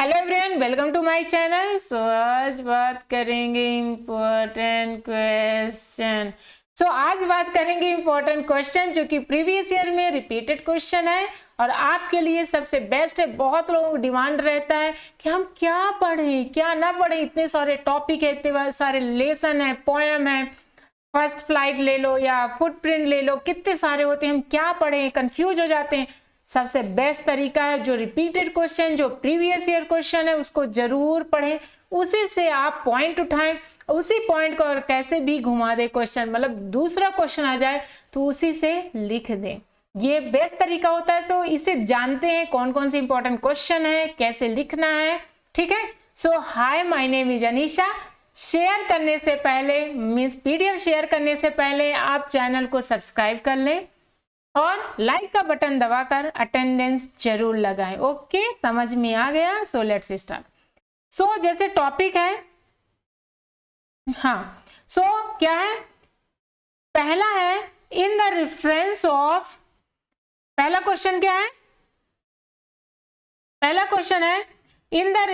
Hello everyone, welcome to my channel. आज बात करेंगे इम्पोर्टेंट क्वेश्चन। आज बात करेंगे इम्पोर्टेंट क्वेश्चन जो कि प्रीवियस ईयर में रिपीटेड क्वेश्चन है और आपके लिए सबसे बेस्ट है। बहुत लोगों को डिमांड रहता है कि हम क्या पढ़ें क्या ना पढ़ें, इतने सारे टॉपिक है, इतने सारे लेसन है, पोएम है, फर्स्ट फ्लाइट ले लो या फुटप्रिंट ले लो, कितने सारे होते हैं, हम क्या पढ़ें, कंफ्यूज हो जाते हैं। सबसे बेस्ट तरीका है जो रिपीटेड क्वेश्चन, जो प्रीवियस ईयर क्वेश्चन है उसको जरूर पढ़ें, उसी से आप पॉइंट उठाएं, उसी पॉइंट को और कैसे भी घुमा दे क्वेश्चन, मतलब दूसरा क्वेश्चन आ जाए तो उसी से लिख दें। ये बेस्ट तरीका होता है। तो इसे जानते हैं कौन कौन से इंपॉर्टेंट क्वेश्चन है, कैसे लिखना है, ठीक है। Hi, my name is Anisha. Share करने से पहले, मीन्स पीडीएफ शेयर करने से पहले आप चैनल को सब्सक्राइब कर लें और लाइक का बटन दबाकर अटेंडेंस जरूर लगाएं। ओके, समझ में आ गया। Let's start. जैसे टॉपिक है, हाँ, क्या है, पहला है इन द रेफरेंस ऑफ, पहला क्वेश्चन क्या है, पहला क्वेश्चन है in the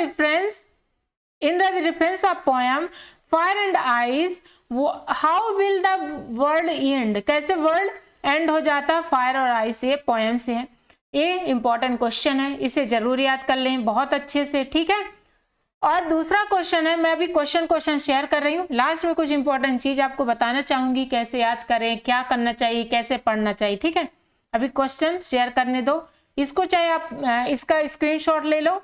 reference of poem fire and ice, how will the world and, कैसे वर्ल्ड एंड हो जाता फायर और आइस, ये पोएम से है। ये इंपॉर्टेंट क्वेश्चन है, इसे जरूर याद कर लें बहुत अच्छे से, ठीक है। और दूसरा क्वेश्चन है, मैं अभी क्वेश्चन शेयर कर रही हूँ, लास्ट में कुछ इंपॉर्टेंट चीज आपको बताना चाहूंगी, कैसे याद करें, क्या करना चाहिए, कैसे पढ़ना चाहिए, ठीक है। अभी क्वेश्चन शेयर करने दो, इसको चाहे आप इसका स्क्रीनशॉट ले लो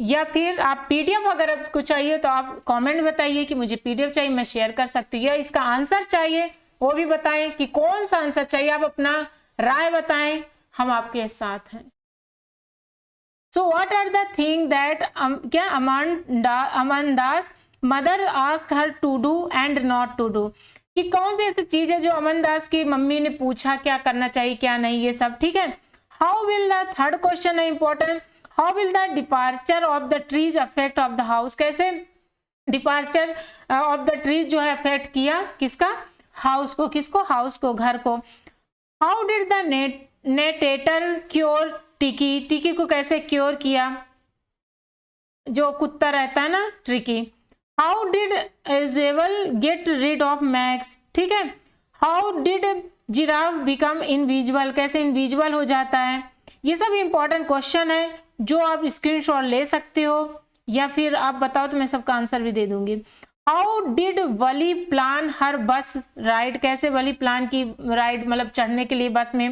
या फिर आप पीडीएफ अगर आपको चाहिए तो आप कमेंट बताइए कि मुझे पीडीएफ चाहिए, मैं शेयर कर सकती हूँ, या इसका आंसर चाहिए वो भी बताएं कि कौन सा आंसर चाहिए, आप अपना राय बताएं, हम आपके साथ हैं। What are the thing that क्या Amanda's mother asked her to do and not to do, कि कौन सी ऐसी चीज है जो अमन दास की मम्मी ने पूछा क्या करना चाहिए क्या नहीं, ये सब, ठीक है। How will the, third question है important, how will the departure of the trees affect of the house, कैसे डिपार्चर ऑफ द ट्रीज जो है अफेक्ट किया किसका, हाउस को, किसको, हाउस को, घर को। हाउ डिड द नेटेटर क्योर टिकी, टिकी को कैसे क्योर किया, जो कुत्ता रहता है ना, tricky. How did Ausable get rid of Max, ठीक है। How did giraffe become invisible, कैसे इनविजिबल हो जाता है। ये सब इंपॉर्टेंट क्वेश्चन है जो आप स्क्रीनशॉट ले सकते हो या फिर आप बताओ तो मैं सबका आंसर भी दे दूंगी। हाउ डिड वली प्लान हर बस राइड, कैसे वली प्लान की राइड, मतलब चढ़ने के लिए बस में।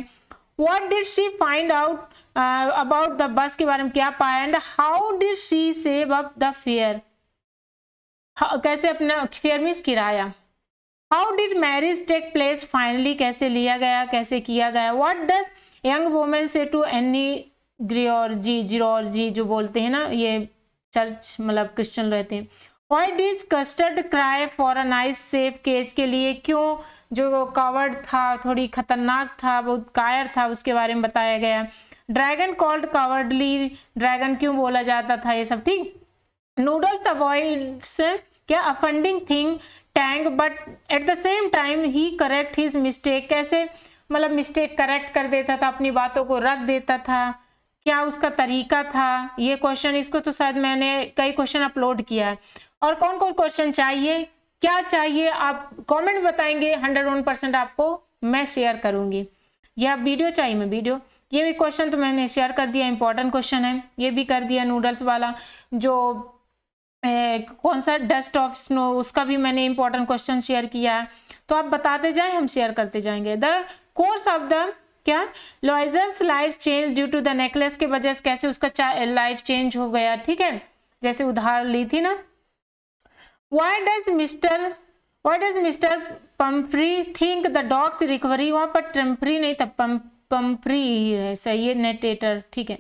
What did she find out about the bus, के बारे में क्या पाया। And how did she save up the fare, कैसे अपना फेयर मीन्स किराया। How did marriage take place finally, कैसे लिया गया, कैसे किया गया। What does young women say to any जिरोर्जी जो बोलते हैं ना, ये चर्च मतलब क्रिश्चियन रहते हैं। Why did Custard cry for a nice safe cage, के लिए क्यों, जो कवर्ड था, थोड़ी खतरनाक था, बहुत कायर था, उसके बारे में बताया गया। ड्रैगन कॉल्ड कवर्डली, ड्रैगन क्यों बोला जाता था, ये सब, ठीक। नूडल्स अवॉइड्स क्या offending thing tank but at the same time he correct his mistake, कैसे मतलब मिस्टेक करेक्ट कर देता था, अपनी बातों को रख देता था, क्या उसका तरीका था। ये क्वेश्चन, इसको तो शायद मैंने कई क्वेश्चन अपलोड किया है। और कौन कौन क्वेश्चन चाहिए, क्या चाहिए, आप कमेंट बताएंगे, 101% आपको मैं शेयर करूंगी। या वीडियो चाहिए, मैं वीडियो, ये भी क्वेश्चन तो मैंने शेयर कर दिया, इंपॉर्टेंट क्वेश्चन है, ये भी कर दिया। नूडल्स वाला जो कौन सा डस्ट ऑफ स्नो, उसका भी मैंने इंपॉर्टेंट क्वेश्चन शेयर किया है। तो आप बताते जाएं, हम शेयर करते जाएंगे। द कोर्स ऑफ द क्या, Loisel's life change due to the necklace के वजह से कैसे उसका लाइफ चेंज हो गया, ठीक है, जैसे उधार ली थी ना। Why does Mr. Pumphrey think the dog's recovery, वहां पर टम्फ्री नहीं था, पम्फ्री ही है, सही है, नेटेटर, ठीक है।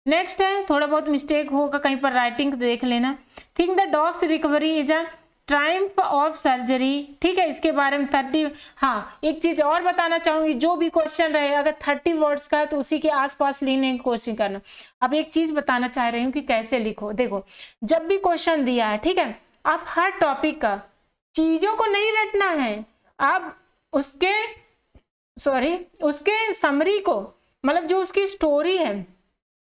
नेक्स्ट है, थोड़ा बहुत मिस्टेक होगा कहीं पर, राइटिंग देख लेना। Think the dogs recovery is a Triumph of surgery, ठीक है, इसके बारे में 30, हाँ एक चीज और बताना चाहूंगी, जो भी क्वेश्चन रहे अगर 30 वर्ड्स का तो उसी के आसपास लिखने की कोशिश करना। अब एक चीज बताना चाह रही हूँ कि कैसे लिखो, देखो जब भी क्वेश्चन दिया है, ठीक है, आप हर टॉपिक का चीजों को नहीं रटना है, आप उसके समरी को, मतलब जो उसकी स्टोरी है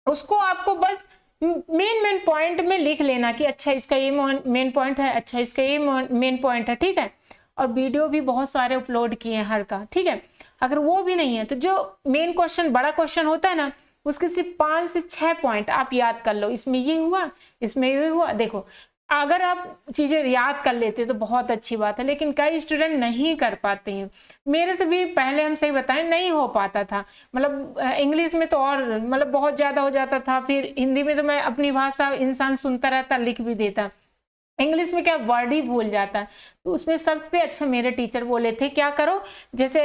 उसको आपको बस मेन पॉइंट में लिख लेना कि अच्छा इसका ये मेन पॉइंट है, अच्छा इसका ये मेन पॉइंट है, ठीक है। और वीडियो भी बहुत सारे अपलोड किए हैं हर का, ठीक है। अगर वो भी नहीं है तो जो मेन क्वेश्चन, बड़ा क्वेश्चन होता है ना, उसके सिर्फ 5 से 6 पॉइंट आप याद कर लो, इसमें ये हुआ, इसमें ये हुआ। देखो अगर आप चीजें याद कर लेते तो बहुत अच्छी बात है, लेकिन कई स्टूडेंट नहीं कर पाते हैं। मेरे से भी पहले, हम सही बताएं, नहीं हो पाता था। मतलब इंग्लिश में तो और मतलब बहुत ज्यादा हो जाता था, फिर हिंदी में तो मैं अपनी भाषा इंसान सुनता रहता, लिख भी देता। इंग्लिश में क्या वर्ड ही भूल जाता है। तो उसमें सबसे अच्छा मेरे टीचर बोले थे क्या करो, जैसे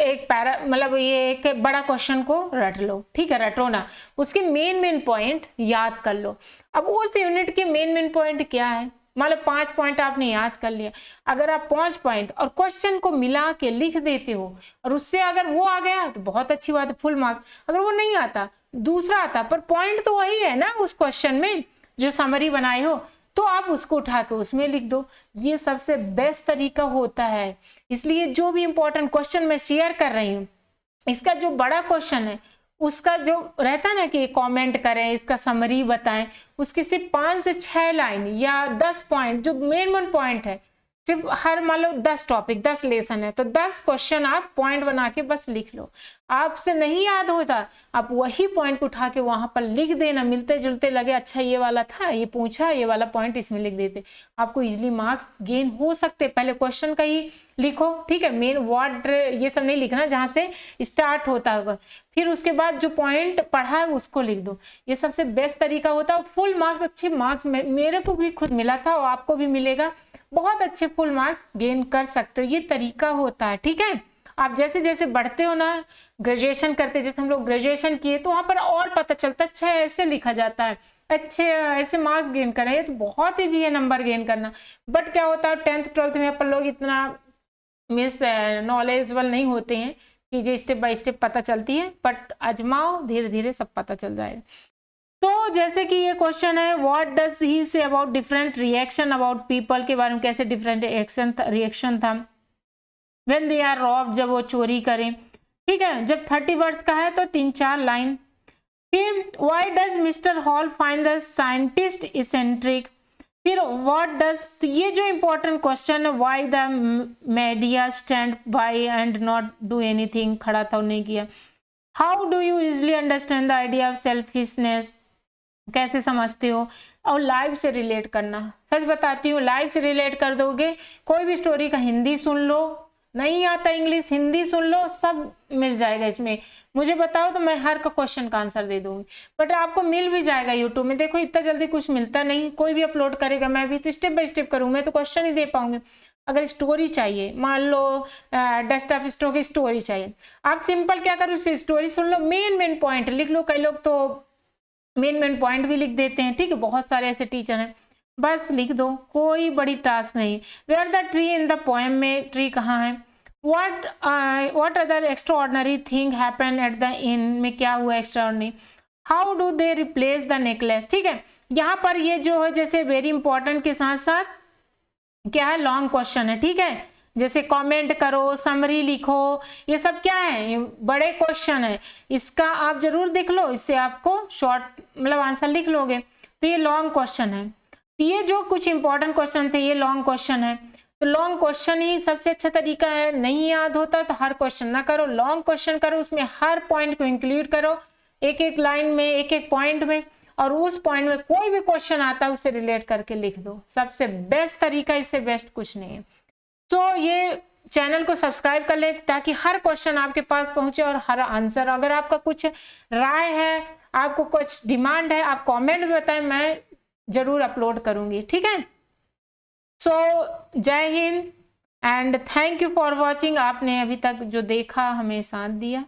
एक पैरा, मतलब ये एक बड़ा क्वेश्चन को रट लो, ठीक है, रटो ना, उसके मेन पॉइंट याद कर लो। अब उस यूनिट के मेन पॉइंट क्या है, मतलब 5 पॉइंट आपने याद कर लिया। अगर आप 5 पॉइंट और क्वेश्चन को मिला के लिख देते हो और उससे अगर वो आ गया तो बहुत अच्छी बात है, फुल मार्क्स। अगर वो नहीं आता, दूसरा आता, पर पॉइंट तो वही है ना उस क्वेश्चन में जो समरी बनाए हो, तो आप उसको उठा के उसमें लिख दो। ये सबसे बेस्ट तरीका होता है। इसलिए जो भी इंपॉर्टेंट क्वेश्चन मैं शेयर कर रही हूँ, इसका जो बड़ा क्वेश्चन है उसका जो रहता है ना कि कमेंट करें, इसका समरी बताएं, उसकी सिर्फ 5 से 6 लाइन या 10 पॉइंट जो मेन पॉइंट है, सिर्फ हर मान लो 10 टॉपिक 10 लेसन है तो 10 क्वेश्चन आप पॉइंट बना के बस लिख लो। आपसे नहीं याद होता, आप वही पॉइंट को उठा के वहां पर लिख देना, मिलते जुलते लगे अच्छा ये वाला था, ये पूछा, ये वाला पॉइंट इसमें लिख देते, आपको इजिली मार्क्स गेन हो सकते। पहले क्वेश्चन का ही लिखो, ठीक है, मेन वर्ड ये सब नहीं लिखना जहां से स्टार्ट होता होगा, फिर उसके बाद जो पॉइंट पढ़ा है उसको लिख दो। ये सबसे बेस्ट तरीका होता है। फुल मार्क्स, अच्छे मार्क्स मेरे को भी खुद मिला था और आपको भी मिलेगा, बहुत अच्छे फुल मार्क्स गेन कर सकते हो। ये तरीका होता है, ठीक है। आप जैसे जैसे बढ़ते हो ना, ग्रेजुएशन करते, जैसे हम लोग ग्रेजुएशन किए तो वहां पर और पता चलता है अच्छा ऐसे लिखा जाता है, अच्छे ऐसे मार्क्स गेन करें, ये तो बहुत ईजी है नंबर गेन करना। बट क्या होता है 10th 12th में अपन लोग इतना मिस नॉलेजेबल नहीं होते हैं, चीजें स्टेप बाय स्टेप पता चलती है, बट आजमाओ, धीरे धीरे सब पता चल जाएगा। तो जैसे कि ये क्वेश्चन है, what does he say about different reaction about people, के बारे में कैसे डिफरेंट रिएक्शन था व्हेन दे आर रॉब, जब वो चोरी करें, ठीक है। जब 30 वर्ड्स का है तो 3-4 लाइन। फिर why does mister hall find the scientist eccentric, फिर व्हाट डज, तो ये जो इंपॉर्टेंट क्वेश्चन है, why the media stand by and not do anything, खड़ा था नहीं किया। How do you easily understand the idea of selfishness, कैसे समझते हो। और लाइव से रिलेट करना, सच बताती हूँ लाइव से रिलेट कर दोगे, कोई भी स्टोरी का हिंदी सुन लो, नहीं आता इंग्लिश, हिंदी सुन लो, सब मिल जाएगा इसमें। मुझे बताओ तो मैं हर का क्वेश्चन का आंसर दे दूंगी, बट आपको मिल भी जाएगा यूट्यूब में। देखो इतना जल्दी कुछ मिलता नहीं, कोई भी अपलोड करेगा, मैं भी तो स्टेप बाय स्टेप करूँ, मैं तो क्वेश्चन ही दे पाऊंगी। अगर स्टोरी चाहिए, मान लो डस्ट ऑफ स्टोर की स्टोरी चाहिए, आप सिंपल क्या करो, स्टोरी सुन लो, मेन पॉइंट लिख लो। कई लोग तो मेन पॉइंट भी लिख देते हैं, ठीक है, बहुत सारे ऐसे टीचर हैं, बस लिख दो, कोई बड़ी टास्क नहीं। Where the tree in the poem में ट्री कहाँ है। What other extraordinary thing happen at the end में, क्या हुआ extraordinary. How do they replace the necklace, ठीक है। यहाँ पर ये जो है जैसे वेरी इंपॉर्टेंट के साथ साथ क्या है, लॉन्ग क्वेश्चन है, ठीक है। जैसे कमेंट करो, समरी लिखो, ये सब क्या है, ये बड़े क्वेश्चन है, इसका आप जरूर देख लो, इससे आपको शॉर्ट मतलब आंसर लिख लोगे। तो ये लॉन्ग क्वेश्चन है, तो ये जो कुछ इंपॉर्टेंट क्वेश्चन थे ये लॉन्ग क्वेश्चन है। तो लॉन्ग क्वेश्चन ही सबसे अच्छा तरीका है। नहीं याद होता तो हर क्वेश्चन ना करो, लॉन्ग क्वेश्चन करो, उसमें हर पॉइंट को इंक्लूड करो, एक एक लाइन में, एक एक पॉइंट में, और उस पॉइंट में कोई भी क्वेश्चन आता है उसे रिलेट करके लिख दो। सबसे बेस्ट तरीका, इससे बेस्ट कुछ नहीं है। तो ये चैनल को सब्सक्राइब कर ले ताकि हर क्वेश्चन आपके पास पहुंचे और हर आंसर। अगर आपका कुछ राय है, आपको कुछ डिमांड है, आप कमेंट में बताएं, मैं जरूर अपलोड करूंगी, ठीक है। सो जय Hind and thank you for watching. आपने अभी तक जो देखा, हमें साथ दिया।